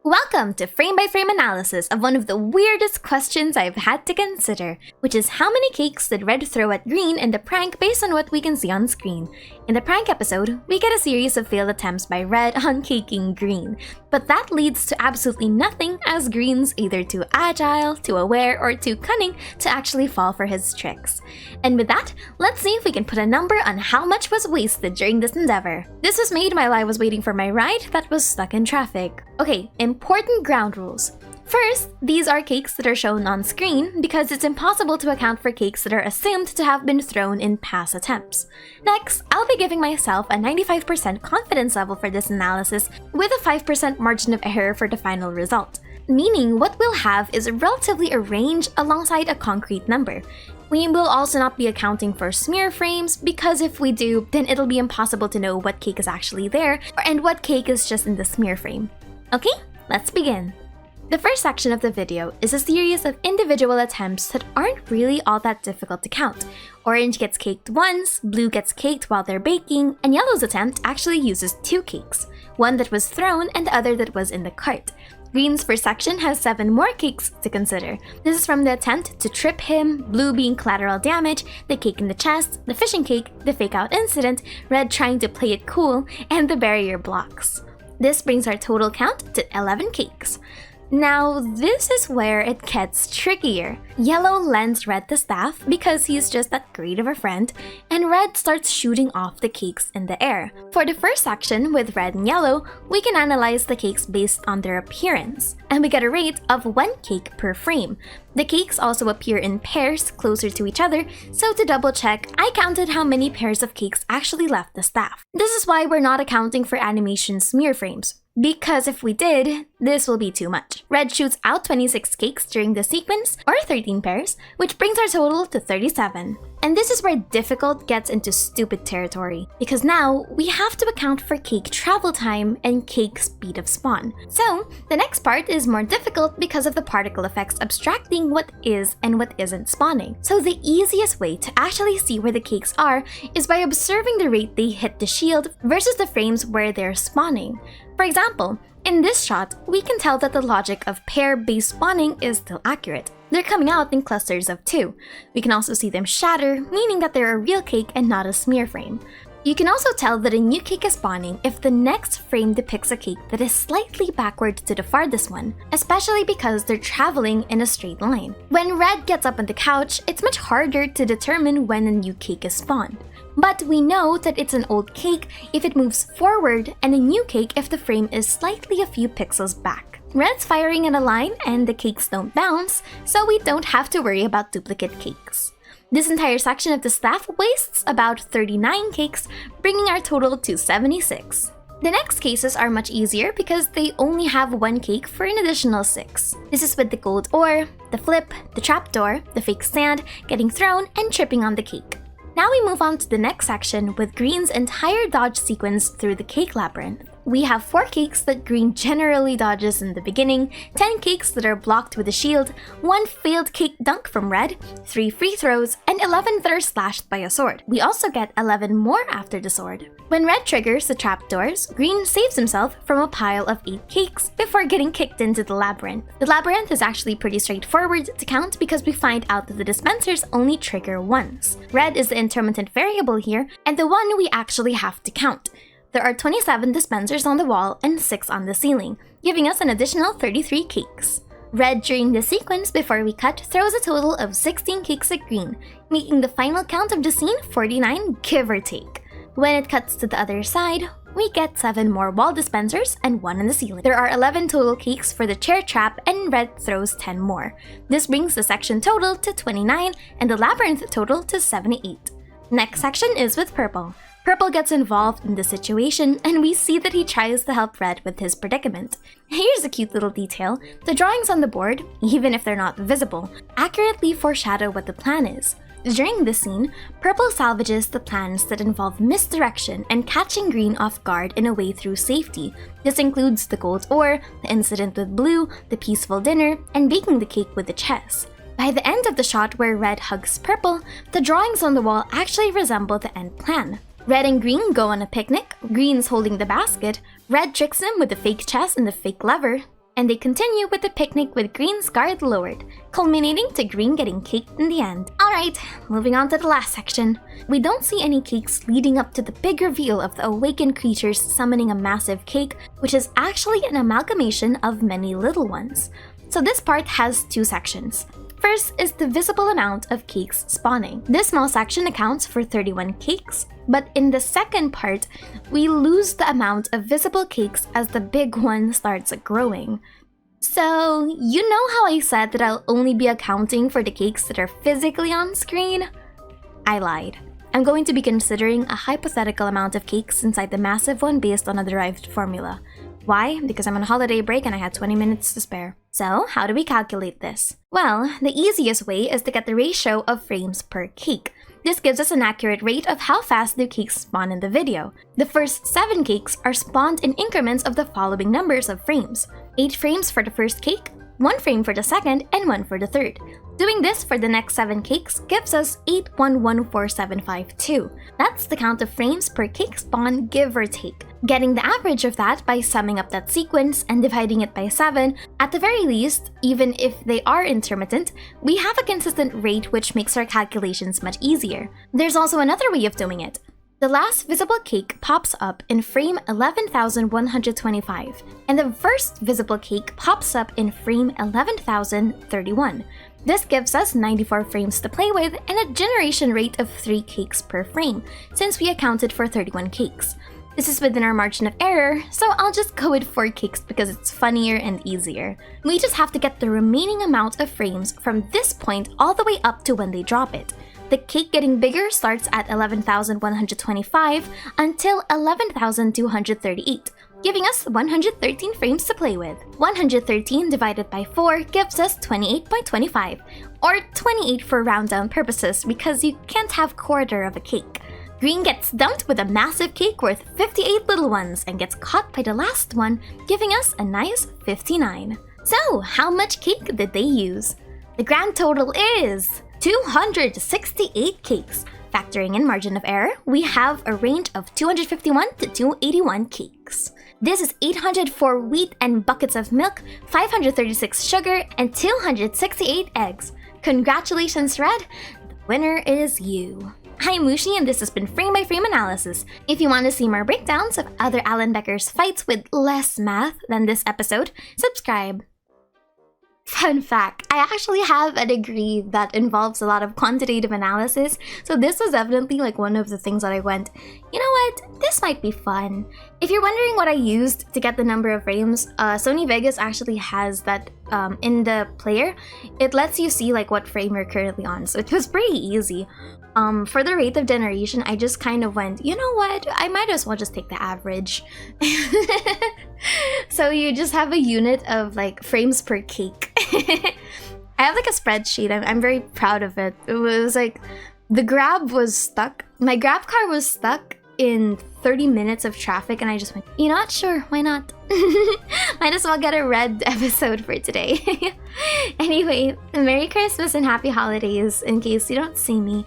Welcome to frame-by-frame analysis of one of the weirdest questions I've had to consider, which is how many cakes did Red throw at Green in the prank based on what we can see on screen. In the prank episode, we get a series of failed attempts by Red on caking Green, but that leads to absolutely nothing as Green's either too agile, too aware, or too cunning to actually fall for his tricks. And with that, let's see if we can put a number on how much was wasted during this endeavor. This was made while I was waiting for my ride that was stuck in traffic. Okay, important ground rules. First, these are cakes that are shown on screen because it's impossible to account for cakes that are assumed to have been thrown in past attempts. Next, I'll be giving myself a 95% confidence level for this analysis with a 5% margin of error for the final result, meaning what we'll have is relatively a range alongside a concrete number. We will also not be accounting for smear frames because if we do, then it'll be impossible to know what cake is actually there and what cake is just in the smear frame. Okay, let's begin. The first section of the video is a series of individual attempts that aren't really all that difficult to count. Orange gets caked once, blue gets caked while they're baking, and yellow's attempt actually uses two cakes, one that was thrown and the other that was in the cart. Green's first section has 7 more cakes to consider. This is from the attempt to trip him, blue being collateral damage, the cake in the chest, the fishing cake, the fake out incident, red trying to play it cool, and the barrier blocks. This brings our total count to 11 cakes. Now, this is where it gets trickier. Yellow lends Red the staff because he's just that great of a friend, and Red starts shooting off the cakes in the air. For the first section with Red and Yellow, we can analyze the cakes based on their appearance, and we get a rate of 1 cake per frame. The cakes also appear in pairs closer to each other, so to double check, I counted how many pairs of cakes actually left the staff. This is why we're not accounting for animation smear frames, because if we did, this will be too much. Red shoots out 26 cakes during the sequence, or 13 pairs, which brings our total to 37. And this is where difficult gets into stupid territory, because now we have to account for cake travel time and cake speed of spawn. So, the next part is more difficult because of the particle effects abstracting what is and what isn't spawning. So the easiest way to actually see where the cakes are is by observing the rate they hit the shield versus the frames where they're spawning. For example, in this shot, we can tell that the logic of pair-based spawning is still accurate. They're coming out in clusters of 2. We can also see them shatter, meaning that they're a real cake and not a smear frame. You can also tell that a new cake is spawning if the next frame depicts a cake that is slightly backward to the farthest one, especially because they're traveling in a straight line. When Red gets up on the couch, it's much harder to determine when a new cake is spawned. But we know that it's an old cake if it moves forward and a new cake if the frame is slightly a few pixels back. Red's firing in a line and the cakes don't bounce, so we don't have to worry about duplicate cakes. This entire section of the staff wastes about 39 cakes, bringing our total to 76. The next cases are much easier because they only have 1 cake for an additional 6. This is with the gold ore, the flip, the trapdoor, the fake sand, getting thrown, and tripping on the cake. Now we move on to the next section with Green's entire dodge sequence through the cake labyrinth. We have 4 cakes that Green generally dodges in the beginning, 10 cakes that are blocked with a shield, 1 failed cake dunk from Red, 3 free throws, and 11 that are slashed by a sword. We also get 11 more after the sword. When Red triggers the trapdoors, Green saves himself from a pile of 8 cakes before getting kicked into the labyrinth. The labyrinth is actually pretty straightforward to count because we find out that the dispensers only trigger once. Red is the intermittent variable here, and the one we actually have to count. There are 27 dispensers on the wall and 6 on the ceiling, giving us an additional 33 cakes. Red during the sequence before we cut throws a total of 16 cakes at Green, making the final count of the scene 49, give or take. When it cuts to the other side, we get 7 more wall dispensers and 1 on the ceiling. There are 11 total cakes for the chair trap and Red throws 10 more. This brings the section total to 29 and the labyrinth total to 78. Next section is with Purple. Purple gets involved in the situation, and we see that he tries to help Red with his predicament. Here's a cute little detail. The drawings on the board, even if they're not visible, accurately foreshadow what the plan is. During this scene, Purple salvages the plans that involve misdirection and catching Green off guard in a way through safety. This includes the gold ore, the incident with Blue, the peaceful dinner, and baking the cake with the chess. By the end of the shot where Red hugs Purple, the drawings on the wall actually resemble the end plan. Red and Green go on a picnic, Green's holding the basket, Red tricks him with the fake chest and the fake lever, And they continue with the picnic with Green's guard lowered, culminating to Green getting caked in the end. Alright, moving on to the last section. We don't see any cakes leading up to the big reveal of the awakened creatures summoning a massive cake, which is actually an amalgamation of many little ones. So this part has two sections. First is the visible amount of cakes spawning. This small section accounts for 31 cakes, but in the second part, we lose the amount of visible cakes as the big one starts growing. So, you know how I said that I'll only be accounting for the cakes that are physically on screen? I lied. I'm going to be considering a hypothetical amount of cakes inside the massive one based on a derived formula. Why? Because I'm on holiday break and I had 20 minutes to spare. So, how do we calculate this? Well, the easiest way is to get the ratio of frames per cake. This gives us an accurate rate of how fast new cakes spawn in the video. The first 7 cakes are spawned in increments of the following numbers of frames. 8 frames for the first cake, 1 frame for the second, and 1 for the third. Doing this for the next 7 cakes gives us 81,14752. That's the count of frames per cake spawn, give or take. Getting the average of that by summing up that sequence and dividing it by 7, at the very least, even if they are intermittent, we have a consistent rate which makes our calculations much easier. There's also another way of doing it. The last visible cake pops up in frame 11,125, and the first visible cake pops up in frame 11,031. This gives us 94 frames to play with and a generation rate of 3 cakes per frame, since we accounted for 31 cakes. This is within our margin of error, so I'll just go with 4 cakes because it's funnier and easier. We just have to get the remaining amount of frames from this point all the way up to when they drop it. The cake getting bigger starts at 11,125 until 11,238, giving us 113 frames to play with. 113 divided by 4 gives us 28.25, or 28 for round-down purposes because you can't have quarter of a cake. Green gets dumped with a massive cake worth 58 little ones and gets caught by the last one, giving us a nice 59. So, how much cake did they use? The grand total is 268 cakes. Factoring in margin of error, we have a range of 251 to 281 cakes. This is 804 wheat and buckets of milk, 536 sugar, and 268 eggs. Congratulations, Red! The winner is you. I'm Mushi and this has been Frame by Frame Analysis. If you want to see more breakdowns of other Alan Becker's fights with less math than this episode, subscribe. Fun fact, I actually have a degree that involves a lot of quantitative analysis, so this was definitely like one of the things that I went, you know what, this might be fun. If you're wondering what I used to get the number of frames, Sony Vegas actually has that in the player. It lets you see like what frame you're currently on, so it was pretty easy. For the rate of generation, I just kind of went, you know what, I might as well just take the average. So you just have a unit of like frames per cake. I have like a spreadsheet. I'm very proud of it. It was like the grab was stuck. My grab car was stuck in 30 minutes of traffic and I just went, you know what, sure, why not? Might as well get a red episode for today. Anyway, Merry Christmas and Happy Holidays in case you don't see me.